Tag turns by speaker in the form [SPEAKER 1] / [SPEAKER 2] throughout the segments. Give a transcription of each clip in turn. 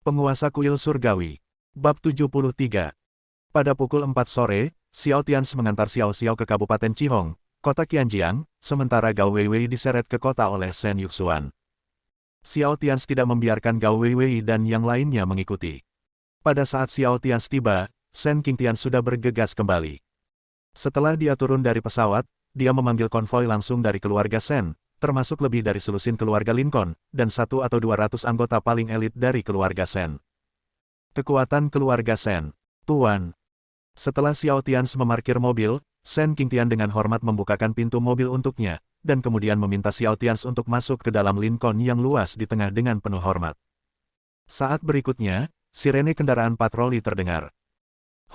[SPEAKER 1] Penguasa Kuil Surgawi. Bab 73. Pada pukul 4 sore, Xiao Tians mengantar Xiao Xiao ke Kabupaten Qihong, kota Qianjiang, sementara Gao Weiwei diseret ke kota oleh Shen Yuxuan. Xiao Tians tidak membiarkan Gao Weiwei dan yang lainnya mengikuti. Pada saat Xiao Tians tiba, Shen Qingtian sudah bergegas kembali. Setelah dia turun dari pesawat, dia memanggil konvoi langsung dari keluarga Shen, termasuk lebih dari selusin keluarga Lincoln, dan 100 atau 200 anggota paling elit dari keluarga Shen. Kekuatan keluarga Shen. Tuan. Setelah Xiao Tians memarkir mobil, Shen Qingtian dengan hormat membukakan pintu mobil untuknya, dan kemudian meminta Xiao Tians untuk masuk ke dalam Lincoln yang luas di tengah dengan penuh hormat. Saat berikutnya, sirene kendaraan patroli terdengar.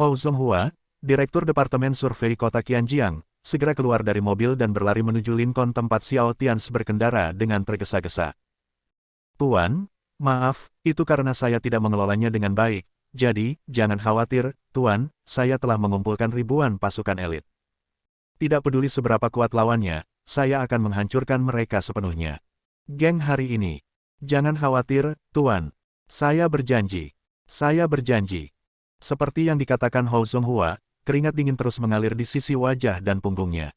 [SPEAKER 1] Hou Zonghua, Direktur Departemen Survei Kota Qianjiang, segera keluar dari mobil dan berlari menuju Lincoln tempat Xiao Tians berkendara dengan tergesa-gesa. Tuan, maaf, itu karena saya tidak mengelolanya dengan baik, jadi, jangan khawatir, Tuan, saya telah mengumpulkan ribuan pasukan elit. Tidak peduli seberapa kuat lawannya, saya akan menghancurkan mereka sepenuhnya. Geng hari ini. Jangan khawatir, Tuan. Saya berjanji. Saya berjanji. Seperti yang dikatakan Hou Zonghua, keringat dingin terus mengalir di sisi wajah dan punggungnya.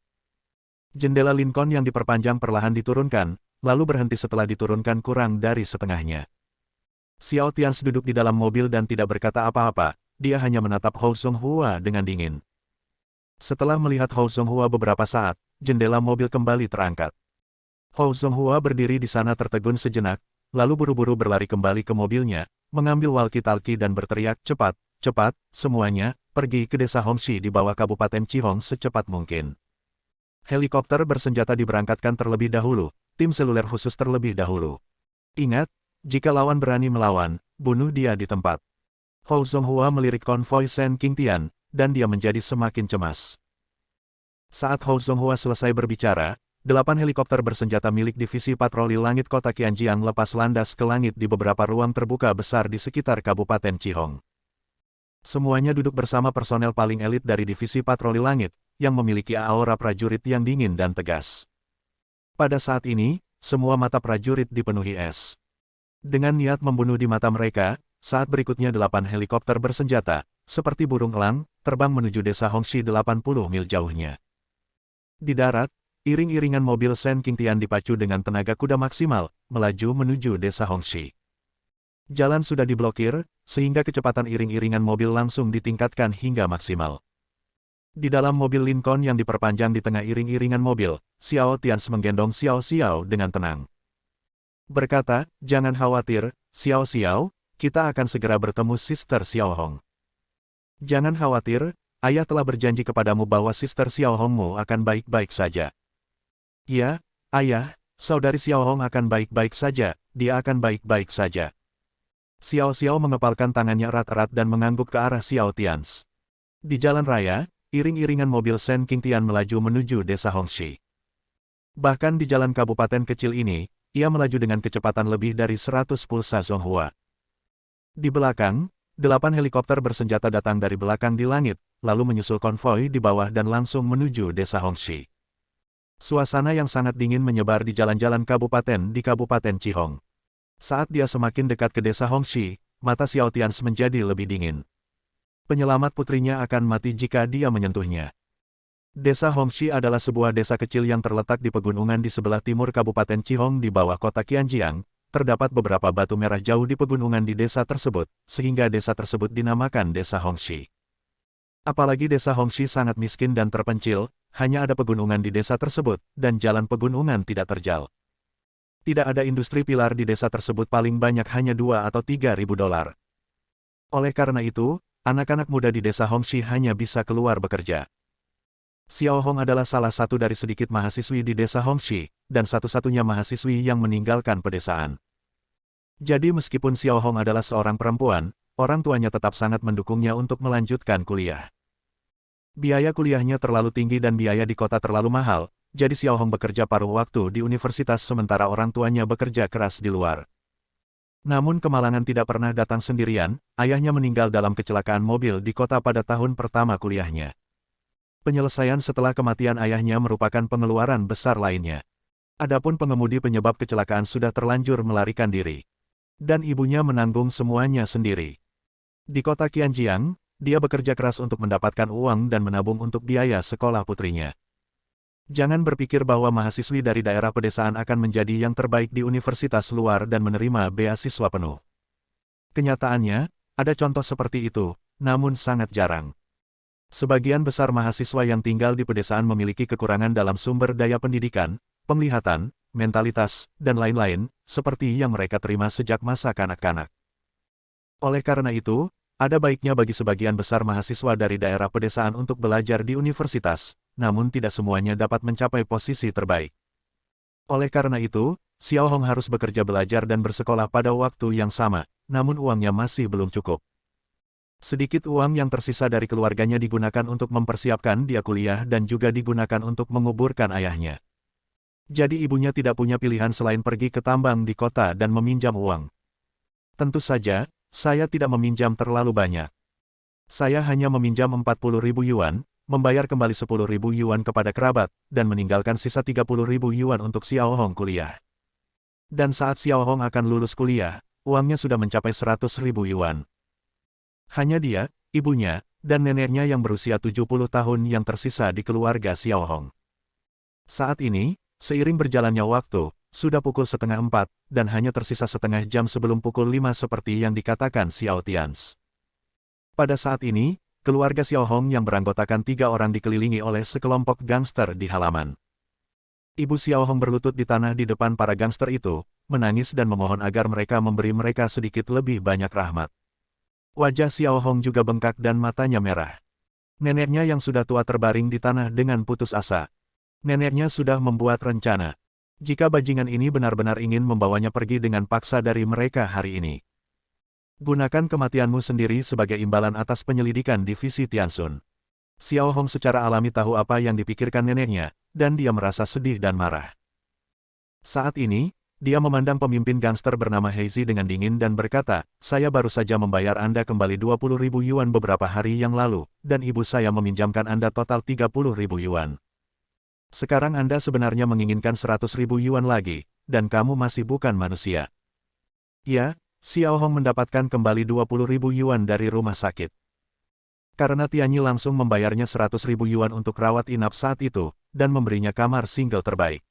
[SPEAKER 1] Jendela Lincoln yang diperpanjang perlahan diturunkan, lalu berhenti setelah diturunkan kurang dari setengahnya. Xiao Tians duduk di dalam mobil dan tidak berkata apa-apa, dia hanya menatap Hou Zonghua dengan dingin. Setelah melihat Hou Zonghua beberapa saat, jendela mobil kembali terangkat. Hou Zonghua berdiri di sana tertegun sejenak, lalu buru-buru berlari kembali ke mobilnya, mengambil walkie-talkie dan berteriak, cepat, cepat, semuanya, pergi ke desa Hongxi di bawah Kabupaten Qihong secepat mungkin. Helikopter bersenjata diberangkatkan terlebih dahulu, tim seluler khusus terlebih dahulu. Ingat, jika lawan berani melawan, bunuh dia di tempat. Hou Zonghua melirik konvoi Shen Qingtian, dan dia menjadi semakin cemas. Saat Hou Zonghua selesai berbicara, 8 helikopter bersenjata milik Divisi Patroli Langit Kota Qianjiang lepas landas ke langit di beberapa ruang terbuka besar di sekitar Kabupaten Qihong. Semuanya duduk bersama personel paling elit dari Divisi Patroli Langit, yang memiliki aura prajurit yang dingin dan tegas. Pada saat ini, semua mata prajurit dipenuhi es. Dengan niat membunuh di mata mereka, saat berikutnya 8 helikopter bersenjata, seperti burung elang, terbang menuju desa Hongxi 80 mil jauhnya. Di darat, iring-iringan mobil Shen Qingtian dipacu dengan tenaga kuda maksimal, melaju menuju desa Hongxi. Jalan sudah diblokir, sehingga kecepatan iring-iringan mobil langsung ditingkatkan hingga maksimal. Di dalam mobil Lincoln yang diperpanjang di tengah iring-iringan mobil, Xiao Tians menggendong Xiao Xiao dengan tenang. Berkata, jangan khawatir, Xiao Xiao, kita akan segera bertemu Sister Xiao Hong. Jangan khawatir, ayah telah berjanji kepadamu bahwa Sister Xiao Hongmu akan baik-baik saja. Ya, ayah, saudari Xiao Hong akan baik-baik saja, dia akan baik-baik saja. Xiao Xiao mengepalkan tangannya erat-erat dan mengangguk ke arah Xiao Tians. Di jalan raya, iring-iringan mobil Shen Qingtian melaju menuju desa Hongxi. Bahkan di jalan kabupaten kecil ini, ia melaju dengan kecepatan lebih dari 100 pulsa Zonghua. Di belakang, 8 helikopter bersenjata datang dari belakang di langit, lalu menyusul konvoi di bawah dan langsung menuju desa Hongxi. Suasana yang sangat dingin menyebar di jalan-jalan kabupaten di Kabupaten Qihong. Saat dia semakin dekat ke desa Hongxi, mata Xiao Tians menjadi lebih dingin. Penyelamat putrinya akan mati jika dia menyentuhnya. Desa Hongxi adalah sebuah desa kecil yang terletak di pegunungan di sebelah timur Kabupaten Qihong di bawah kota Qianjiang. Terdapat beberapa batu merah jauh di pegunungan di desa tersebut, sehingga desa tersebut dinamakan desa Hongxi. Apalagi desa Hongxi sangat miskin dan terpencil, hanya ada pegunungan di desa tersebut, dan jalan pegunungan tidak terjal. Tidak ada industri pilar di desa tersebut, paling banyak hanya 2 atau 3 ribu dolar. Oleh karena itu, anak-anak muda di desa Hongxi hanya bisa keluar bekerja. Xiao Hong adalah salah satu dari sedikit mahasiswi di desa Hongxi, dan satu-satunya mahasiswi yang meninggalkan pedesaan. Jadi meskipun Xiao Hong adalah seorang perempuan, orang tuanya tetap sangat mendukungnya untuk melanjutkan kuliah. Biaya kuliahnya terlalu tinggi dan biaya di kota terlalu mahal, jadi Xiao Hong bekerja paruh waktu di universitas sementara orang tuanya bekerja keras di luar. Namun kemalangan tidak pernah datang sendirian, ayahnya meninggal dalam kecelakaan mobil di kota pada tahun pertama kuliahnya. Penyelesaian setelah kematian ayahnya merupakan pengeluaran besar lainnya. Adapun pengemudi penyebab kecelakaan sudah terlanjur melarikan diri. Dan ibunya menanggung semuanya sendiri. Di kota Qianjiang, dia bekerja keras untuk mendapatkan uang dan menabung untuk biaya sekolah putrinya. Jangan berpikir bahwa mahasiswi dari daerah pedesaan akan menjadi yang terbaik di universitas luar dan menerima beasiswa penuh. Kenyataannya, ada contoh seperti itu, namun sangat jarang. Sebagian besar mahasiswa yang tinggal di pedesaan memiliki kekurangan dalam sumber daya pendidikan, penglihatan, mentalitas, dan lain-lain, seperti yang mereka terima sejak masa kanak-kanak. Oleh karena itu, ada baiknya bagi sebagian besar mahasiswa dari daerah pedesaan untuk belajar di universitas, namun tidak semuanya dapat mencapai posisi terbaik. Oleh karena itu, Xiao Hong harus bekerja belajar dan bersekolah pada waktu yang sama, namun uangnya masih belum cukup. Sedikit uang yang tersisa dari keluarganya digunakan untuk mempersiapkan dia kuliah dan juga digunakan untuk menguburkan ayahnya. Jadi ibunya tidak punya pilihan selain pergi ke tambang di kota dan meminjam uang. Tentu saja, saya tidak meminjam terlalu banyak. Saya hanya meminjam 40.000 yuan, membayar kembali 10.000 yuan kepada kerabat, dan meninggalkan sisa 30.000 yuan untuk Xiao Hong kuliah. Dan saat Xiao Hong akan lulus kuliah, uangnya sudah mencapai 100.000 yuan. Hanya dia, ibunya, dan neneknya yang berusia 70 tahun yang tersisa di keluarga Xiao Hong. Saat ini, seiring berjalannya waktu, sudah pukul 3:30, dan hanya tersisa setengah jam sebelum pukul 5 seperti yang dikatakan Xiao Tians. Pada saat ini, keluarga Xiao Hong yang beranggotakan 3 orang dikelilingi oleh sekelompok gangster di halaman. Ibu Xiao Hong berlutut di tanah di depan para gangster itu, menangis dan memohon agar mereka memberi mereka sedikit lebih banyak rahmat. Wajah Xiao Hong juga bengkak dan matanya merah. Neneknya yang sudah tua terbaring di tanah dengan putus asa. Neneknya sudah membuat rencana. Jika bajingan ini benar-benar ingin membawanya pergi dengan paksa dari mereka hari ini. Gunakan kematianmu sendiri sebagai imbalan atas penyelidikan divisi Tianxun. Xiao Hong secara alami tahu apa yang dipikirkan neneknya, dan dia merasa sedih dan marah. Saat ini, dia memandang pemimpin gangster bernama Heizi dengan dingin dan berkata, saya baru saja membayar Anda kembali 20.000 yuan beberapa hari yang lalu, dan ibu saya meminjamkan Anda total 30.000 yuan. Sekarang Anda sebenarnya menginginkan 100.000 yuan lagi, dan kamu masih bukan manusia. Ya, Xiao Hong mendapatkan kembali 20.000 yuan dari rumah sakit. Karena Tianyi langsung membayarnya 100.000 yuan untuk rawat inap saat itu, dan memberinya kamar single terbaik.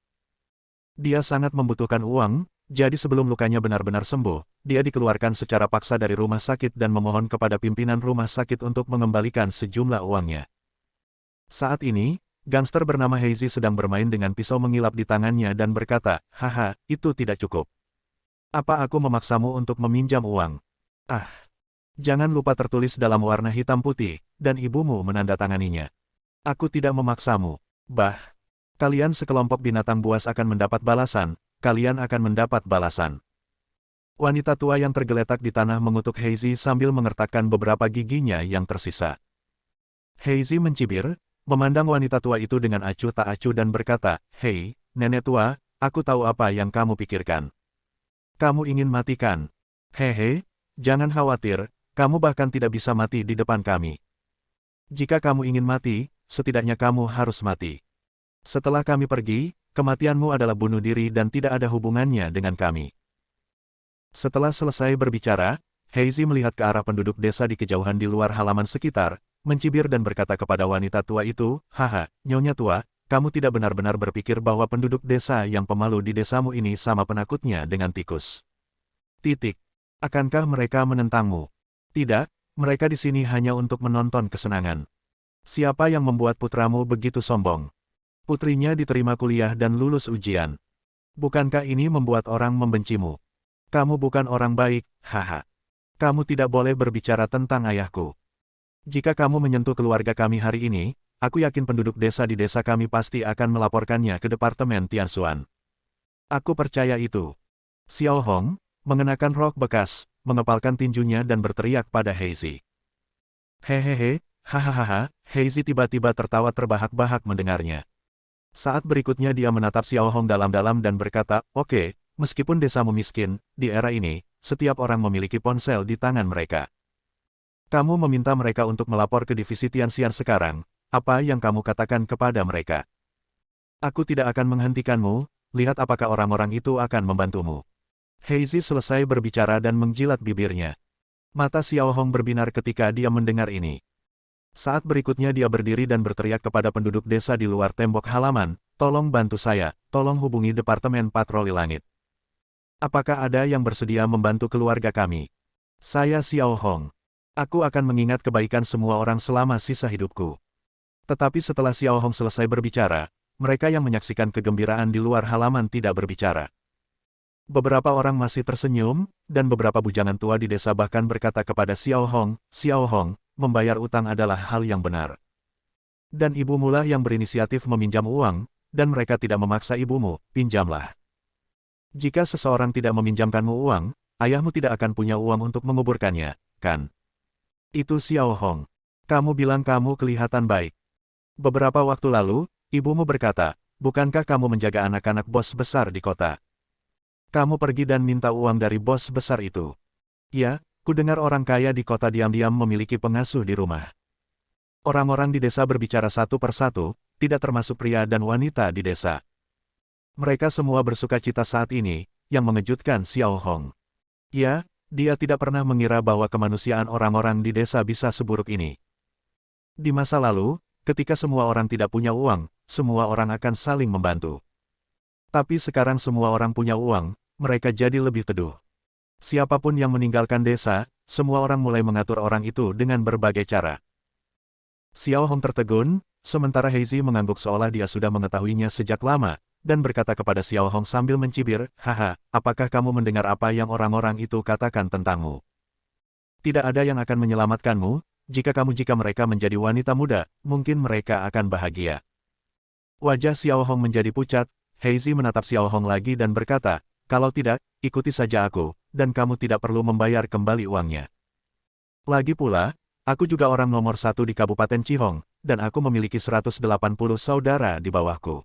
[SPEAKER 1] Dia sangat membutuhkan uang, jadi sebelum lukanya benar-benar sembuh, dia dikeluarkan secara paksa dari rumah sakit dan memohon kepada pimpinan rumah sakit untuk mengembalikan sejumlah uangnya. Saat ini, gangster bernama Heizi sedang bermain dengan pisau mengilap di tangannya dan berkata, haha, itu tidak cukup. Apa aku memaksamu untuk meminjam uang? Ah, jangan lupa tertulis dalam warna hitam putih, dan ibumu menandatanganinya. Aku tidak memaksamu. Bah, kalian sekelompok binatang buas akan mendapat balasan, kalian akan mendapat balasan. Wanita tua yang tergeletak di tanah mengutuk Heizi sambil mengertakkan beberapa giginya yang tersisa. Heizi mencibir, memandang wanita tua itu dengan acuh tak acuh dan berkata, hei, nenek tua, aku tahu apa yang kamu pikirkan. Kamu ingin mati kan? Hehe, jangan khawatir, kamu bahkan tidak bisa mati di depan kami. Jika kamu ingin mati, setidaknya kamu harus mati. Setelah kami pergi, kematianmu adalah bunuh diri dan tidak ada hubungannya dengan kami. Setelah selesai berbicara, Heizi melihat ke arah penduduk desa di kejauhan di luar halaman sekitar, mencibir dan berkata kepada wanita tua itu, haha, nyonya tua, kamu tidak benar-benar berpikir bahwa penduduk desa yang pemalu di desamu ini sama penakutnya dengan tikus. Titik. Akankah mereka menentangmu? Tidak, mereka di sini hanya untuk menonton kesenangan. Siapa yang membuat putramu begitu sombong? Putrinya diterima kuliah dan lulus ujian. Bukankah ini membuat orang membencimu? Kamu bukan orang baik, haha. Kamu tidak boleh berbicara tentang ayahku. Jika kamu menyentuh keluarga kami hari ini, aku yakin penduduk desa di desa kami pasti akan melaporkannya ke Departemen Tianxuan. Aku percaya itu. Xiao Hong, mengenakan rok bekas, mengepalkan tinjunya dan berteriak pada Heizi. Hehehe, hahaha, Heizi tiba-tiba tertawa terbahak-bahak mendengarnya. Saat berikutnya dia menatap Xiao Hong dalam-dalam dan berkata, oke, meskipun desamu miskin, di era ini, setiap orang memiliki ponsel di tangan mereka. Kamu meminta mereka untuk melapor ke divisi Tianxian sekarang, apa yang kamu katakan kepada mereka? Aku tidak akan menghentikanmu, lihat apakah orang-orang itu akan membantumu. Heizi selesai berbicara dan menjilat bibirnya. Mata Xiao Hong berbinar ketika dia mendengar ini. Saat berikutnya dia berdiri dan berteriak kepada penduduk desa di luar tembok halaman, "Tolong bantu saya, tolong hubungi Departemen Patroli Langit. Apakah ada yang bersedia membantu keluarga kami? Saya Xiao Hong. Aku akan mengingat kebaikan semua orang selama sisa hidupku." Tetapi setelah Xiao Hong selesai berbicara, mereka yang menyaksikan kegembiraan di luar halaman tidak berbicara. Beberapa orang masih tersenyum, dan beberapa bujangan tua di desa bahkan berkata kepada Xiao Hong, membayar utang adalah hal yang benar. Dan ibumu lah yang berinisiatif meminjam uang, dan mereka tidak memaksa ibumu, pinjamlah. Jika seseorang tidak meminjamkanmu uang, ayahmu tidak akan punya uang untuk menguburkannya, kan? Itu Xiao Hong. Kamu bilang kamu kelihatan baik. Beberapa waktu lalu, ibumu berkata, bukankah kamu menjaga anak-anak bos besar di kota? Kamu pergi dan minta uang dari bos besar itu. Ya, kudengar orang kaya di kota diam-diam memiliki pengasuh di rumah. Orang-orang di desa berbicara satu persatu, tidak termasuk pria dan wanita di desa. Mereka semua bersuka cita saat ini, yang mengejutkan Xiao Hong. Ya, dia tidak pernah mengira bahwa kemanusiaan orang-orang di desa bisa seburuk ini. Di masa lalu, ketika semua orang tidak punya uang, semua orang akan saling membantu. Tapi sekarang semua orang punya uang, mereka jadi lebih teduh. Siapapun yang meninggalkan desa, semua orang mulai mengatur orang itu dengan berbagai cara. Xiao Hong tertegun, sementara Heizi mengangguk seolah dia sudah mengetahuinya sejak lama, dan berkata kepada Xiao Hong sambil mencibir, "Haha, apakah kamu mendengar apa yang orang-orang itu katakan tentangmu? Tidak ada yang akan menyelamatkanmu, jika mereka menjadi wanita muda, mungkin mereka akan bahagia." Wajah Xiao Hong menjadi pucat. Heizi menatap Xiao Hong lagi dan berkata, "Kalau tidak, ikuti saja aku, dan kamu tidak perlu membayar kembali uangnya. Lagi pula, aku juga orang nomor 1 di Kabupaten Chihong, dan aku memiliki 180 saudara di bawahku.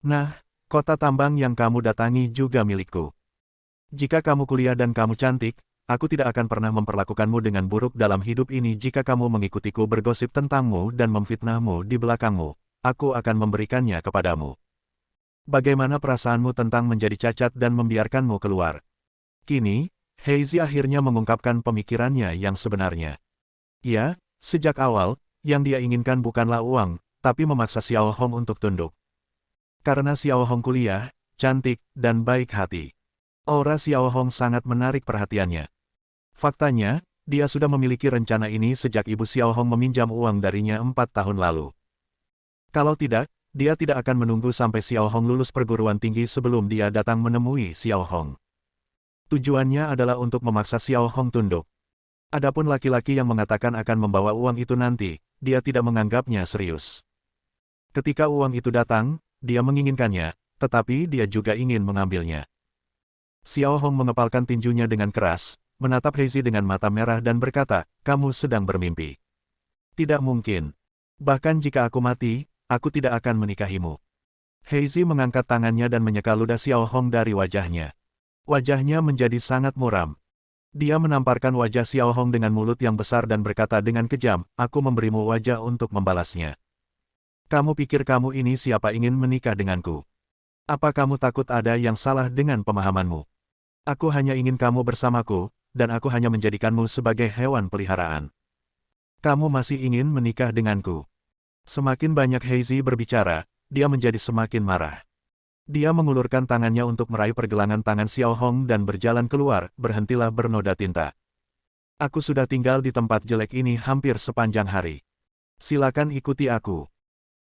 [SPEAKER 1] Nah, kota tambang yang kamu datangi juga milikku. Jika kamu kuliah dan kamu cantik, aku tidak akan pernah memperlakukanmu dengan buruk dalam hidup ini. Jika kamu mengikutiku bergosip tentangmu dan memfitnahmu di belakangmu, aku akan memberikannya kepadamu. Bagaimana perasaanmu tentang menjadi cacat dan membiarkanmu keluar?" Kini, Heizi akhirnya mengungkapkan pemikirannya yang sebenarnya. Ya, sejak awal, yang dia inginkan bukanlah uang, tapi memaksa Xiao Hong untuk tunduk. Karena Xiao Hong kuliah, cantik, dan baik hati. Aura Xiao Hong sangat menarik perhatiannya. Faktanya, dia sudah memiliki rencana ini sejak ibu Xiao Hong meminjam uang darinya 4 tahun lalu. Kalau tidak, dia tidak akan menunggu sampai Xiao Hong lulus perguruan tinggi sebelum dia datang menemui Xiao Hong. Tujuannya adalah untuk memaksa Xiao Hong tunduk. Adapun laki-laki yang mengatakan akan membawa uang itu nanti, dia tidak menganggapnya serius. Ketika uang itu datang, dia menginginkannya, tetapi dia juga ingin mengambilnya. Xiao Hong mengepalkan tinjunya dengan keras, menatap Heizi dengan mata merah dan berkata, "Kamu sedang bermimpi. Tidak mungkin. Bahkan jika aku mati, aku tidak akan menikahimu." Heizi mengangkat tangannya dan menyeka ludah Xiao Hong dari wajahnya. Wajahnya menjadi sangat muram. Dia menamparkan wajah Xiao Hong dengan mulut yang besar dan berkata dengan kejam, "Aku memberimu wajah untuk membalasnya. Kamu pikir kamu ini siapa ingin menikah denganku? Apa kamu takut ada yang salah dengan pemahamanmu? Aku hanya ingin kamu bersamaku, dan aku hanya menjadikanmu sebagai hewan peliharaan. Kamu masih ingin menikah denganku?" Semakin banyak Heizi berbicara, dia menjadi semakin marah. Dia mengulurkan tangannya untuk meraih pergelangan tangan Xiao Hong dan berjalan keluar, "Berhentilah bernoda tinta. Aku sudah tinggal di tempat jelek ini hampir sepanjang hari. Silakan ikuti aku."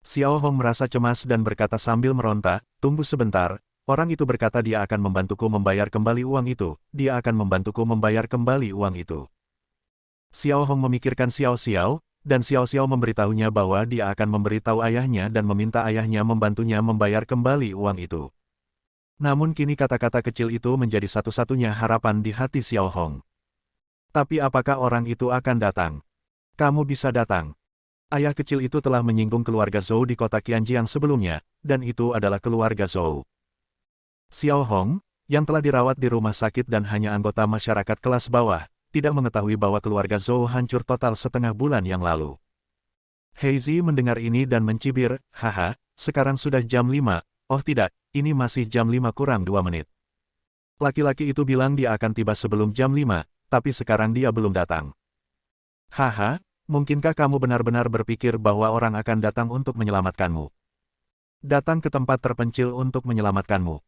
[SPEAKER 1] Xiao Hong merasa cemas dan berkata sambil meronta, "Tunggu sebentar." Orang itu berkata dia akan membantuku membayar kembali uang itu, dia akan membantuku membayar kembali uang itu. Xiao Hong memikirkan Xiao Xiao, dan Xiao Xiao memberitahunya bahwa dia akan memberitahu ayahnya dan meminta ayahnya membantunya membayar kembali uang itu. Namun kini kata-kata kecil itu menjadi satu-satunya harapan di hati Xiao Hong. Tapi apakah orang itu akan datang? Kamu bisa datang. Ayah kecil itu telah menyinggung keluarga Zhou di kota Qianjiang sebelumnya, dan itu adalah keluarga Zhou. Xiao Hong, yang telah dirawat di rumah sakit dan hanya anggota masyarakat kelas bawah, tidak mengetahui bahwa keluarga Zhou hancur total setengah bulan yang lalu. Heizi mendengar ini dan mencibir, "Haha, sekarang sudah jam 5, oh tidak, ini masih jam 5 kurang 2 menit. Laki-laki itu bilang dia akan tiba sebelum jam 5, tapi sekarang dia belum datang. Haha, mungkinkah kamu benar-benar berpikir bahwa orang akan datang untuk menyelamatkanmu? Datang ke tempat terpencil untuk menyelamatkanmu.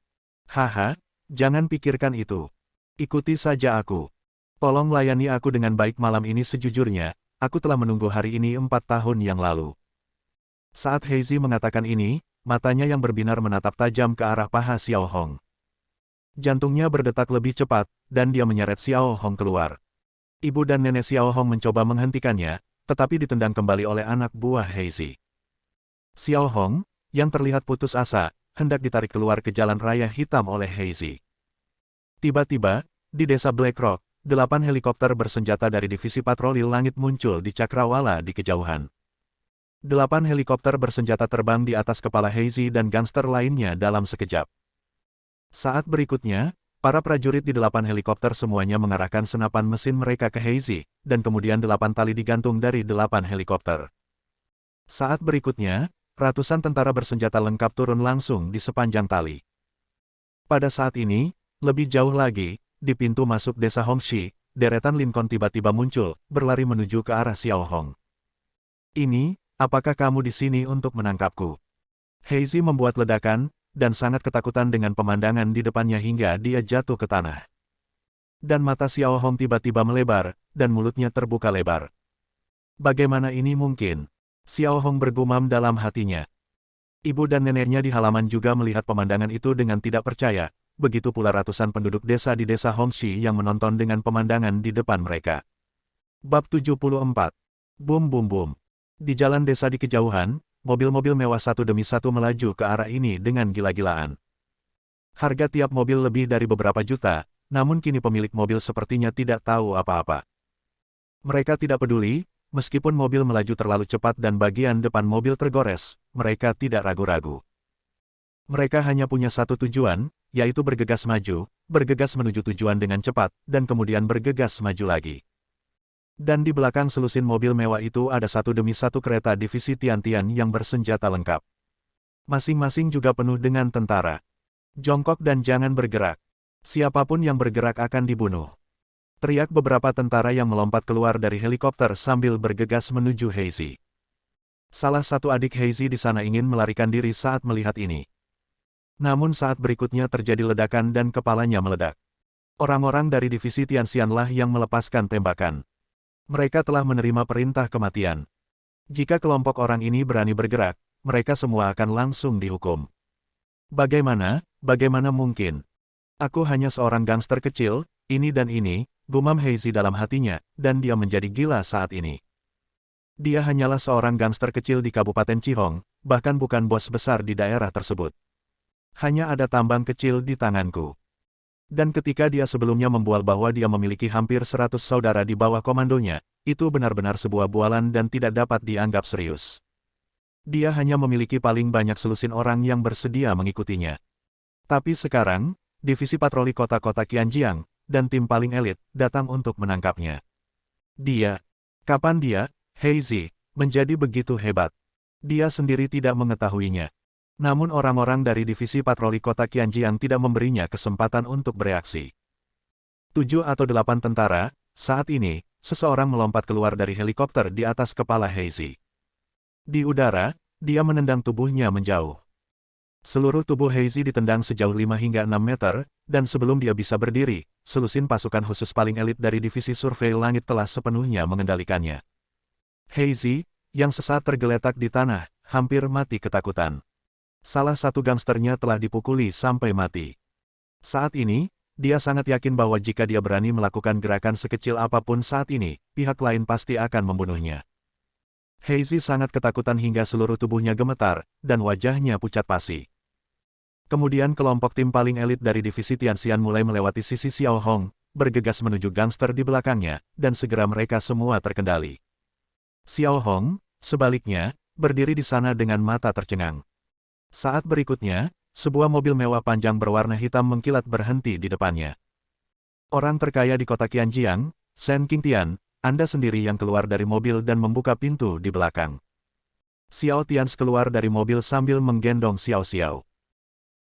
[SPEAKER 1] Haha, jangan pikirkan itu. Ikuti saja aku. Tolong layani aku dengan baik malam ini. Sejujurnya, aku telah menunggu hari ini 4 tahun yang lalu. Saat Heizi mengatakan ini, matanya yang berbinar menatap tajam ke arah paha Xiao Hong. Jantungnya berdetak lebih cepat, dan dia menyeret Xiao Hong keluar. Ibu dan nenek Xiao Hong mencoba menghentikannya, tetapi ditendang kembali oleh anak buah Heizi. Xiao Hong, yang terlihat putus asa, hendak ditarik keluar ke jalan raya hitam oleh Heizi. Tiba-tiba, di desa Black Rock, 8 helikopter bersenjata dari divisi patroli langit muncul di cakrawala di kejauhan. 8 helikopter bersenjata terbang di atas kepala Heizi dan gangster lainnya dalam sekejap. Saat berikutnya, para prajurit di 8 helikopter semuanya mengarahkan senapan mesin mereka ke Heizi, dan kemudian 8 tali digantung dari 8 helikopter. Saat berikutnya, ratusan tentara bersenjata lengkap turun langsung di sepanjang tali. Pada saat ini, lebih jauh lagi, di pintu masuk desa Hongxi, deretan Lincoln tiba-tiba muncul, berlari menuju ke arah Xiao Hong. Ini, apakah kamu di sini untuk menangkapku? Heizi membuat ledakan, dan sangat ketakutan dengan pemandangan di depannya hingga dia jatuh ke tanah. Dan mata Xiao Hong tiba-tiba melebar, dan mulutnya terbuka lebar. Bagaimana ini mungkin? Xiao Hong bergumam dalam hatinya. Ibu dan neneknya di halaman juga melihat pemandangan itu dengan tidak percaya, begitu pula ratusan penduduk desa di desa Hongxi yang menonton dengan pemandangan di depan mereka. Bab 74. Bum bum bum. Di jalan desa di kejauhan, mobil-mobil mewah satu demi satu melaju ke arah ini dengan gila-gilaan. Harga tiap mobil lebih dari beberapa juta, namun kini pemilik mobil sepertinya tidak tahu apa-apa. Mereka tidak peduli, meskipun mobil melaju terlalu cepat dan bagian depan mobil tergores, mereka tidak ragu-ragu. Mereka hanya punya satu tujuan, yaitu bergegas maju, bergegas menuju tujuan dengan cepat, dan kemudian bergegas maju lagi. Dan di belakang selusin mobil mewah itu ada satu demi satu kereta divisi Tiantian yang bersenjata lengkap. Masing-masing juga penuh dengan tentara. Jongkok dan jangan bergerak. Siapapun yang bergerak akan dibunuh. Teriak beberapa tentara yang melompat keluar dari helikopter sambil bergegas menuju Heizi. Salah satu adik Heizi di sana ingin melarikan diri saat melihat ini. Namun saat berikutnya terjadi ledakan dan kepalanya meledak. Orang-orang dari divisi Tianxianlah yang melepaskan tembakan. Mereka telah menerima perintah kematian. Jika kelompok orang ini berani bergerak, mereka semua akan langsung dihukum. Bagaimana mungkin? Aku hanya seorang gangster kecil, ini dan ini, gumam Heizi dalam hatinya, dan dia menjadi gila saat ini. Dia hanyalah seorang gangster kecil di Kabupaten Chihong, bahkan bukan bos besar di daerah tersebut. Hanya ada tambang kecil di tanganku. Dan ketika dia sebelumnya membual bahwa dia memiliki hampir 100 saudara di bawah komandonya, itu benar-benar sebuah bualan dan tidak dapat dianggap serius. Dia hanya memiliki paling banyak selusin orang yang bersedia mengikutinya. Tapi sekarang, divisi patroli kota-kota Qianjiang, dan tim paling elit, datang untuk menangkapnya. Kapan dia, Heizi, menjadi begitu hebat? Dia sendiri tidak mengetahuinya. Namun orang-orang dari divisi patroli kota Qianjiang tidak memberinya kesempatan untuk bereaksi. 7 atau 8 tentara, saat ini, seseorang melompat keluar dari helikopter di atas kepala Heizi. Di udara, dia menendang tubuhnya menjauh. Seluruh tubuh Heizi ditendang sejauh 5 hingga 6 meter, dan sebelum dia bisa berdiri, selusin pasukan khusus paling elit dari divisi survei langit telah sepenuhnya mengendalikannya. Heizi, yang sesaat tergeletak di tanah, hampir mati ketakutan. Salah satu gangsternya telah dipukuli sampai mati. Saat ini, dia sangat yakin bahwa jika dia berani melakukan gerakan sekecil apapun saat ini, pihak lain pasti akan membunuhnya. Heizi sangat ketakutan hingga seluruh tubuhnya gemetar, dan wajahnya pucat pasi. Kemudian kelompok tim paling elit dari divisi Tianxian mulai melewati sisi Xiao Hong, bergegas menuju gangster di belakangnya, dan segera mereka semua terkendali. Xiao Hong, sebaliknya, berdiri di sana dengan mata tercengang. Saat berikutnya, sebuah mobil mewah panjang berwarna hitam mengkilat berhenti di depannya. Orang terkaya di kota Qianjiang, Shen Qingtian, Anda sendiri yang keluar dari mobil dan membuka pintu di belakang. Xiao Tians keluar dari mobil sambil menggendong Xiao Xiao.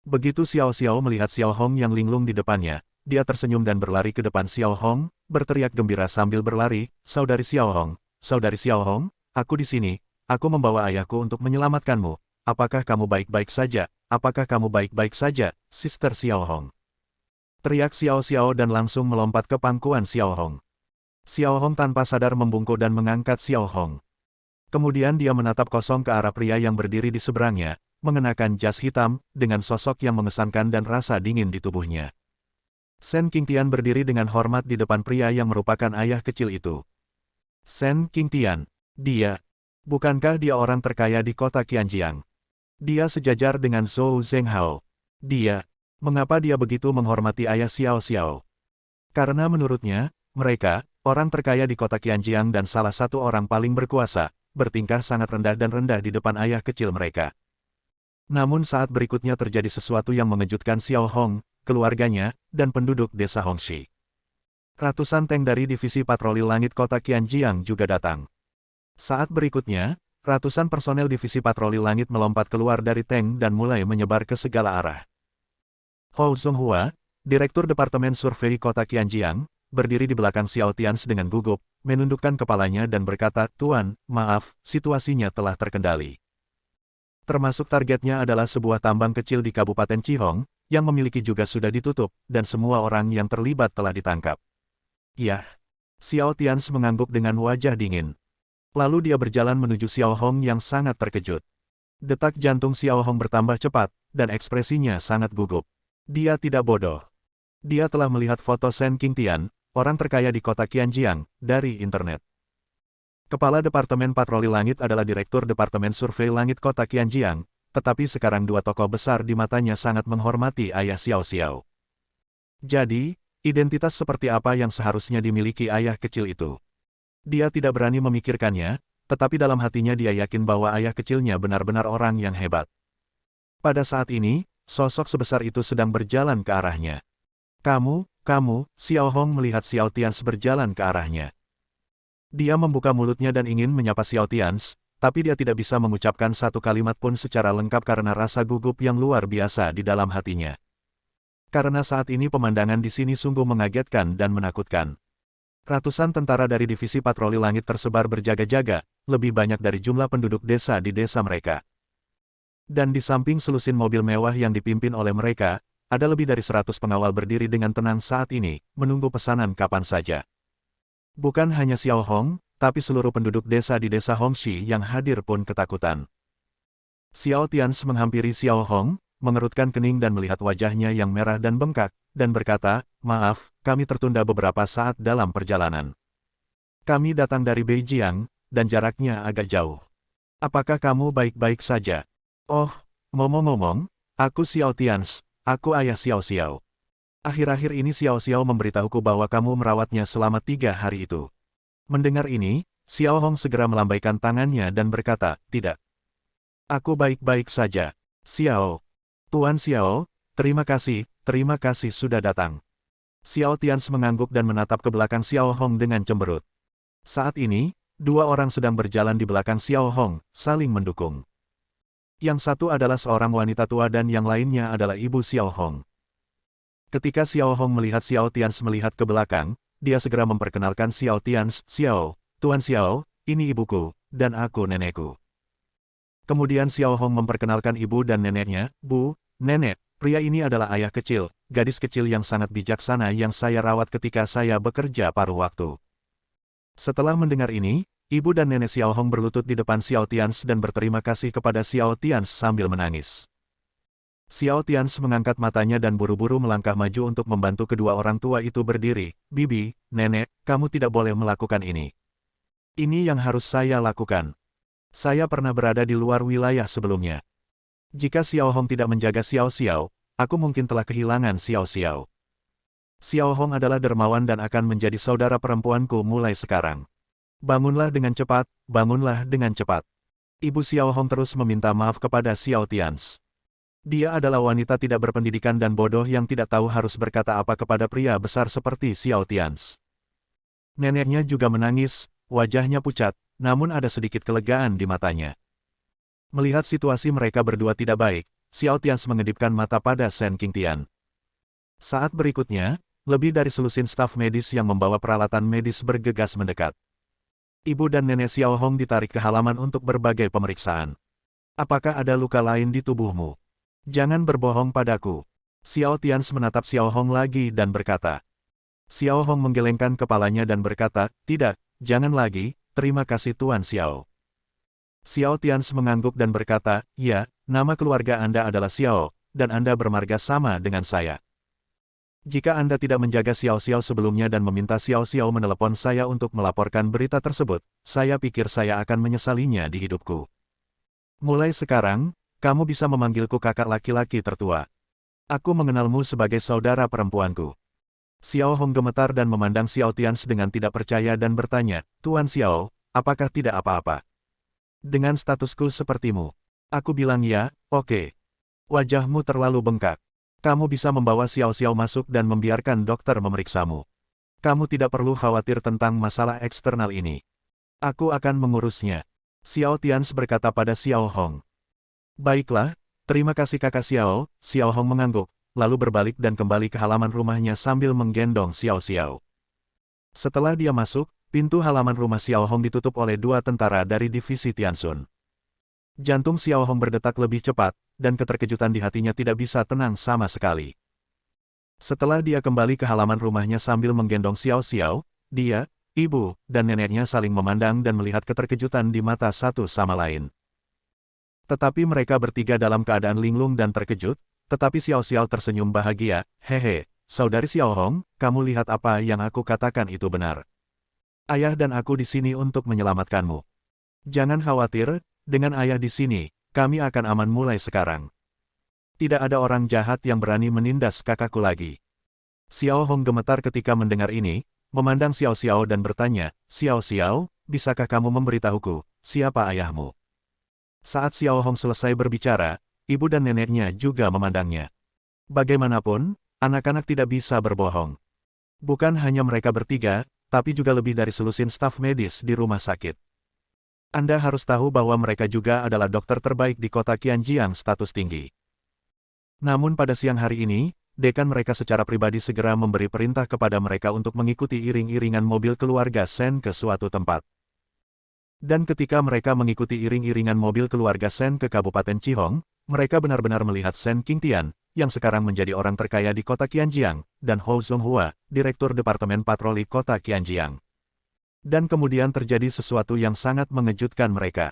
[SPEAKER 1] Begitu Xiao Xiao melihat Xiao Hong yang linglung di depannya, dia tersenyum dan berlari ke depan Xiao Hong, berteriak gembira sambil berlari, "Saudari Xiao Hong, aku di sini, aku membawa ayahku untuk menyelamatkanmu. Apakah kamu baik-baik saja? Apakah kamu baik-baik saja, Sister Xiao Hong?" Teriak Xiao Xiao dan langsung melompat ke pangkuan Xiao Hong. Xiao Hong tanpa sadar membungkuk dan mengangkat Xiao Hong. Kemudian dia menatap kosong ke arah pria yang berdiri di seberangnya, mengenakan jas hitam, dengan sosok yang mengesankan dan rasa dingin di tubuhnya. Shen Qingtian berdiri dengan hormat di depan pria yang merupakan ayah kecil itu. Shen Qingtian, bukankah dia orang terkaya di kota Qianjiang? Dia sejajar dengan Zhou Zhenghao. Mengapa dia begitu menghormati ayah Xiao Xiao? Karena menurutnya, mereka, orang terkaya di kota Qianjiang dan salah satu orang paling berkuasa, bertingkah sangat rendah dan rendah di depan ayah kecil mereka. Namun saat berikutnya terjadi sesuatu yang mengejutkan Xiao Hong, keluarganya, dan penduduk desa Hongxi. Ratusan tank dari divisi patroli langit kota Qianjiang juga datang. Saat berikutnya, ratusan personel divisi patroli langit melompat keluar dari tank dan mulai menyebar ke segala arah. Hou Zonghua, Direktur Departemen Survei Kota Qianjiang, berdiri di belakang Xiao Tians dengan gugup, menundukkan kepalanya dan berkata, "Tuan, maaf, situasinya telah terkendali." Termasuk targetnya adalah sebuah tambang kecil di Kabupaten Qihong, yang memiliki juga sudah ditutup, dan semua orang yang terlibat telah ditangkap. Yah. Xiao Tians mengangguk dengan wajah dingin. Lalu dia berjalan menuju Xiao Hong yang sangat terkejut. Detak jantung Xiao Hong bertambah cepat, dan ekspresinya sangat gugup. Dia tidak bodoh. Dia telah melihat foto Shen Qingtian, orang terkaya di kota Qianjiang, dari internet. Kepala Departemen Patroli Langit adalah Direktur Departemen Survei Langit Kota Qianjiang, tetapi sekarang dua tokoh besar di matanya sangat menghormati ayah Xiao Xiao. Jadi, identitas seperti apa yang seharusnya dimiliki ayah kecil itu? Dia tidak berani memikirkannya, tetapi dalam hatinya dia yakin bahwa ayah kecilnya benar-benar orang yang hebat. Pada saat ini, sosok sebesar itu sedang berjalan ke arahnya. Kamu, Xiao Hong melihat Xiao Tians berjalan ke arahnya. Dia membuka mulutnya dan ingin menyapa Xiao Tians, tapi dia tidak bisa mengucapkan satu kalimat pun secara lengkap karena rasa gugup yang luar biasa di dalam hatinya. Karena saat ini pemandangan di sini sungguh mengagetkan dan menakutkan. Ratusan tentara dari divisi patroli langit tersebar berjaga-jaga, lebih banyak dari jumlah penduduk desa di desa mereka. Dan di samping selusin mobil mewah yang dipimpin oleh mereka, ada lebih dari 100 pengawal berdiri dengan tenang saat ini, menunggu pesanan kapan saja. Bukan hanya Xiao Hong, tapi seluruh penduduk desa di desa Hongxi yang hadir pun ketakutan. Xiao Tians menghampiri Xiao Hong, mengerutkan kening dan melihat wajahnya yang merah dan bengkak, dan berkata, "Maaf, kami tertunda beberapa saat dalam perjalanan. Kami datang dari Beijing, dan jaraknya agak jauh. Apakah kamu baik-baik saja?" "Oh, ngomong-ngomong, aku Xiao Tians, aku ayah Xiao Xiao. Akhir-akhir ini Xiao Xiao memberitahuku bahwa kamu merawatnya selama 3 hari itu." Mendengar ini, Xiao Hong segera melambaikan tangannya dan berkata, "Tidak. Aku baik-baik saja. Tuan Xiao, terima kasih sudah datang." Xiao Tians mengangguk dan menatap ke belakang Xiao Hong dengan cemberut. Saat ini, dua orang sedang berjalan di belakang Xiao Hong, saling mendukung. Yang satu adalah seorang wanita tua dan yang lainnya adalah ibu Xiao Hong. Ketika Xiao Hong melihat Xiao Tians melihat ke belakang, dia segera memperkenalkan Xiao Tians, "Tuan Xiao, ini ibuku, dan aku nenekku." Kemudian Xiao Hong memperkenalkan ibu dan neneknya, "Bu, nenek, pria ini adalah ayah kecil, gadis kecil yang sangat bijaksana yang saya rawat ketika saya bekerja paruh waktu." Setelah mendengar ini, ibu dan nenek Xiao Hong berlutut di depan Xiao Tians dan berterima kasih kepada Xiao Tians sambil menangis. Xiao Tians mengangkat matanya dan buru-buru melangkah maju untuk membantu kedua orang tua itu berdiri. "Bibi, nenek, kamu tidak boleh melakukan ini. Ini yang harus saya lakukan. Saya pernah berada di luar wilayah sebelumnya. Jika Xiao Hong tidak menjaga Xiao Xiao, aku mungkin telah kehilangan Xiao Xiao. Xiao Hong adalah dermawan dan akan menjadi saudara perempuanku mulai sekarang. Bangunlah dengan cepat, bangunlah dengan cepat." Ibu Xiao Hong terus meminta maaf kepada Xiao Tians. Dia adalah wanita tidak berpendidikan dan bodoh yang tidak tahu harus berkata apa kepada pria besar seperti Xiao Tians. Neneknya juga menangis, wajahnya pucat, namun ada sedikit kelegaan di matanya. Melihat situasi mereka berdua tidak baik, Xiao Tians mengedipkan mata pada Shen Qingtian. Saat berikutnya, lebih dari selusin staf medis yang membawa peralatan medis bergegas mendekat. Ibu dan nenek Xiao Hong ditarik ke halaman untuk berbagai pemeriksaan. Apakah ada luka lain di tubuhmu? Jangan berbohong padaku. Xiao Tians menatap Xiao Hong lagi dan berkata. Xiao Hong menggelengkan kepalanya dan berkata, tidak, jangan lagi, terima kasih Tuan Xiao. Xiao Tians mengangguk dan berkata, ya, nama keluarga Anda adalah Xiao, dan Anda bermarga sama dengan saya. Jika Anda tidak menjaga Xiao Xiao sebelumnya dan meminta Xiao Xiao menelepon saya untuk melaporkan berita tersebut, saya pikir saya akan menyesalinya di hidupku. Mulai sekarang, kamu bisa memanggilku kakak laki-laki tertua. Aku mengenalmu sebagai saudara perempuanku. Xiao Hong gemetar dan memandang Xiao Tians dengan tidak percaya dan bertanya, Tuan Xiao, apakah tidak apa-apa? Dengan statusku sepertimu. Aku bilang ya, oke. Wajahmu terlalu bengkak. Kamu bisa membawa Xiao Xiao masuk dan membiarkan dokter memeriksamu. Kamu tidak perlu khawatir tentang masalah eksternal ini. Aku akan mengurusnya. Xiao Tians berkata pada Xiao Hong. Baiklah, terima kasih kakak Xiao. Xiao Hong mengangguk, lalu berbalik dan kembali ke halaman rumahnya sambil menggendong Xiao Xiao. Setelah dia masuk, pintu halaman rumah Xiao Hong ditutup oleh dua tentara dari divisi Tianxun. Jantung Xiao Hong berdetak lebih cepat, dan keterkejutan di hatinya tidak bisa tenang sama sekali. Setelah dia kembali ke halaman rumahnya sambil menggendong Xiao Xiao, dia, ibu, dan neneknya saling memandang dan melihat keterkejutan di mata satu sama lain. Tetapi mereka bertiga dalam keadaan linglung dan terkejut, tetapi Xiao Xiao tersenyum bahagia, hehe, saudari Xiao Hong, kamu lihat apa yang aku katakan itu benar. Ayah dan aku di sini untuk menyelamatkanmu. Jangan khawatir, dengan ayah di sini, kami akan aman mulai sekarang. Tidak ada orang jahat yang berani menindas kakakku lagi. Xiao Hong gemetar ketika mendengar ini, memandang Xiao Xiao dan bertanya, Xiao Xiao, bisakah kamu memberitahuku, siapa ayahmu? Saat Xiao Hong selesai berbicara, ibu dan neneknya juga memandangnya. Bagaimanapun, anak-anak tidak bisa berbohong. Bukan hanya mereka bertiga, tapi juga lebih dari selusin staf medis di rumah sakit. Anda harus tahu bahwa mereka juga adalah dokter terbaik di kota Qianjiang status tinggi. Namun pada siang hari ini, dekan mereka secara pribadi segera memberi perintah kepada mereka untuk mengikuti iring-iringan mobil keluarga Shen ke suatu tempat. Dan ketika mereka mengikuti iring-iringan mobil keluarga Shen ke Kabupaten Qihong, mereka benar-benar melihat Shen Qingtian, yang sekarang menjadi orang terkaya di kota Qianjiang, dan Hou Zonghua, Direktur Departemen Patroli Kota Qianjiang. Dan kemudian terjadi sesuatu yang sangat mengejutkan mereka.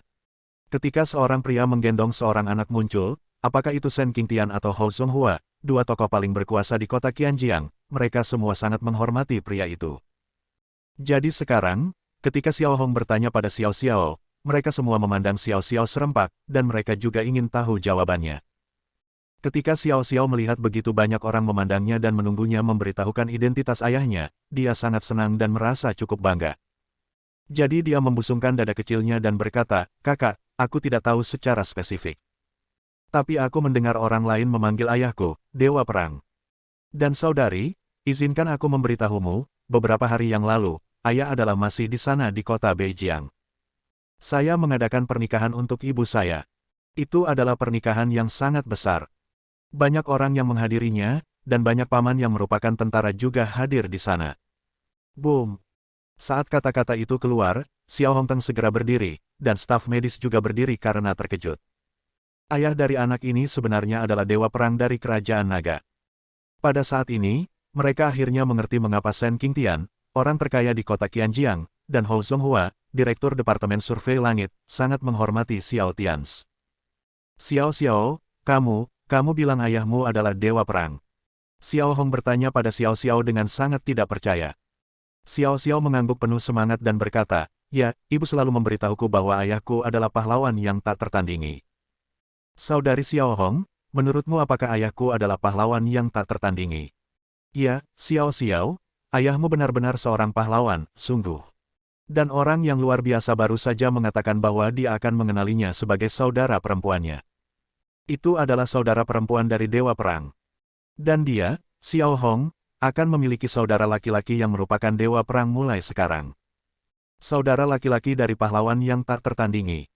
[SPEAKER 1] Ketika seorang pria menggendong seorang anak muncul, apakah itu Shen Qingtian atau Hou Zonghua, dua tokoh paling berkuasa di kota Qianjiang, mereka semua sangat menghormati pria itu. Jadi sekarang, ketika Xiao Hong bertanya pada Xiao Xiao, mereka semua memandang Xiao Xiao serempak, dan mereka juga ingin tahu jawabannya. Ketika Xiao Xiao melihat begitu banyak orang memandangnya dan menunggunya memberitahukan identitas ayahnya, dia sangat senang dan merasa cukup bangga. Jadi dia membusungkan dada kecilnya dan berkata, kakak, aku tidak tahu secara spesifik. Tapi aku mendengar orang lain memanggil ayahku, Dewa Perang. Dan saudari, izinkan aku memberitahumu, beberapa hari yang lalu, ayah adalah masih di sana di kota Beijiang. Saya mengadakan pernikahan untuk ibu saya. Itu adalah pernikahan yang sangat besar. Banyak orang yang menghadirinya, dan banyak paman yang merupakan tentara juga hadir di sana. Boom! Saat kata-kata itu keluar, Xiao Hongteng segera berdiri, dan staf medis juga berdiri karena terkejut. Ayah dari anak ini sebenarnya adalah dewa perang dari kerajaan naga. Pada saat ini, mereka akhirnya mengerti mengapa Shen Qingtian, orang terkaya di kota Qianjiang, dan Hou Zonghua, Direktur Departemen Survei Langit, sangat menghormati Xiao Tians. Xiao Xiao, kamu bilang ayahmu adalah dewa perang. Xiao Hong bertanya pada Xiao Xiao dengan sangat tidak percaya. Xiao Xiao mengangguk penuh semangat dan berkata, ya, ibu selalu memberitahuku bahwa ayahku adalah pahlawan yang tak tertandingi. Saudari Xiao Hong, menurutmu apakah ayahku adalah pahlawan yang tak tertandingi? Ya, Xiao Xiao, ayahmu benar-benar seorang pahlawan, sungguh. Dan orang yang luar biasa baru saja mengatakan bahwa dia akan mengenalinya sebagai saudara perempuannya. Itu adalah saudara perempuan dari Dewa Perang. Dan dia, Xiao Hong, akan memiliki saudara laki-laki yang merupakan dewa perang mulai sekarang. Saudara laki-laki dari pahlawan yang tak tertandingi.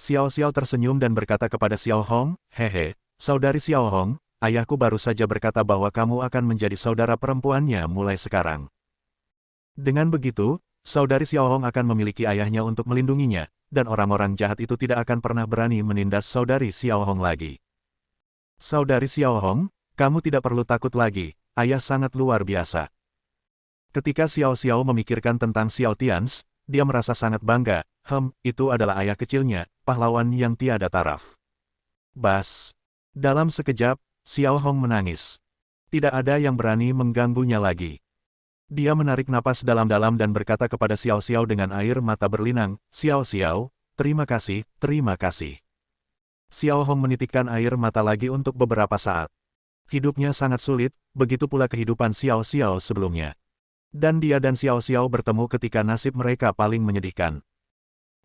[SPEAKER 1] Xiao Xiao tersenyum dan berkata kepada Xiao Hong, hehe, Saudari Xiao Hong, ayahku baru saja berkata bahwa kamu akan menjadi saudara perempuannya mulai sekarang. Dengan begitu, saudari Xiao Hong akan memiliki ayahnya untuk melindunginya, dan orang-orang jahat itu tidak akan pernah berani menindas saudari Xiao Hong lagi. Saudari Xiao Hong, kamu tidak perlu takut lagi, ayah sangat luar biasa. Ketika Xiao Xiao memikirkan tentang Xiao Tians, dia merasa sangat bangga, itu adalah ayah kecilnya, pahlawan yang tiada taraf. Bas. Dalam sekejap, Xiao Hong menangis. Tidak ada yang berani mengganggunya lagi. Dia menarik napas dalam-dalam dan berkata kepada Xiao Xiao dengan air mata berlinang, Xiao Xiao, terima kasih, terima kasih. Xiao Hong menitikkan air mata lagi untuk beberapa saat. Hidupnya sangat sulit, begitu pula kehidupan Xiao Xiao sebelumnya. Dan dia dan Xiao Xiao bertemu ketika nasib mereka paling menyedihkan.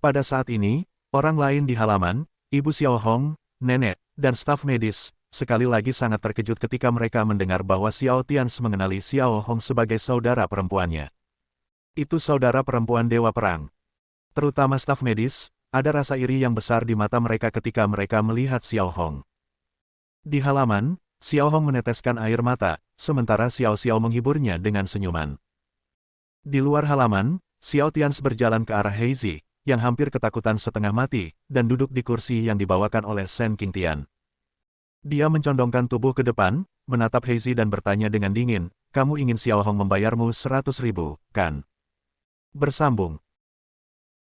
[SPEAKER 1] Pada saat ini, orang lain di halaman, Ibu Xiao Hong, nenek, dan staf medis, sekali lagi sangat terkejut ketika mereka mendengar bahwa Xiao Tians mengenali Xiao Hong sebagai saudara perempuannya. Itu saudara perempuan Dewa Perang. Terutama staf medis, ada rasa iri yang besar di mata mereka ketika mereka melihat Xiao Hong. Di halaman, Xiao Hong meneteskan air mata, sementara Xiao Xiao menghiburnya dengan senyuman. Di luar halaman, Xiao Tians berjalan ke arah Heizi, yang hampir ketakutan setengah mati, dan duduk di kursi yang dibawakan oleh Shen Qingtian. Dia mencondongkan tubuh ke depan, menatap Heizi dan bertanya dengan dingin, kamu ingin Xiao Hong membayarmu 100.000, kan? Bersambung.